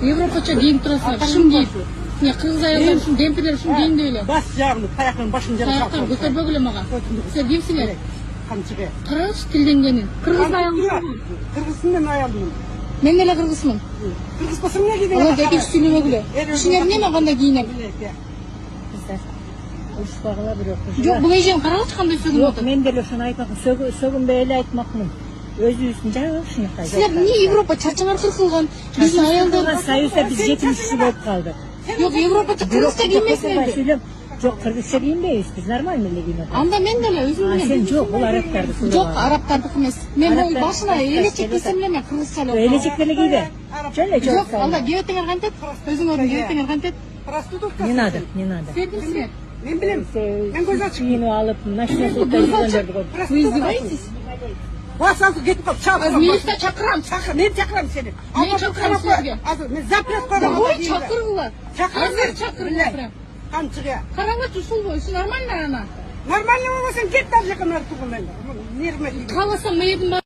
Европача кийинип турасыңар, шым кийип. Кыргыз аялдар ушун демпелер ушун кийинди эле. Бас жагын, таяктын башын жарып Таяктан көтөрбөгүлө мага. Силер кимсиңер? Камчыга. Караңызчы тилденгенин. Кыргыз аялмын. Кыргызмын аялмын. Мен деле кыргызмын. Кыргыз болсо эмне кийдиң? Алар экинчи сүйлөбөгүлө. Ишиңер эмне мен кандай кийинем? Ушпагыла бирок. Жок, бул эжем карагычы кандай сөгүнүп Yok, атат. men de şunu aytmakım. Sögünbe ele aytmakım. Özü jabı şunaqay. Силер эмне Европа чачаңар кыркылган? Биздин аялдар Союзда biz жетинчisi болуp kaldık. Жок, Европача кыргызча киймесиңерби? Söylem. Yok, Kırgızca giyinmeyiz biz. Normal milli giyinmeyiz. Анда мен деле өзүм менен. Sen yok, bu Araplardı. Жок, арабтардыкы эмес. Мен бул башына элечек кийсем эле мен кыргызча эле. Эlecekleri giydi. Şöyle Жок, çok sağ ol. анда кебетеңер кантет? Өзүңөрдүн кебетеңер кантет? Проститутка. Ne надо, ne надо. Силер кимсиңер? Мен билем. Мен көз ачык. Giyini alıp, naşına sokta giyinlerdi. Вы издеваетесь? Бас алып кетип калып чакырам. Милиция чакырам. Мен чакырам сени. Мен чакырам силерге. Азыр мен запрет коюм. Ой, чакыргыла. Чакырам. Азыр чакыргыла прям. Камчыга. Караңычы ушул нормально ана. Нормально болбосоң кет ар жака нарып тургун мен. Нервме. Кааласам мыйдын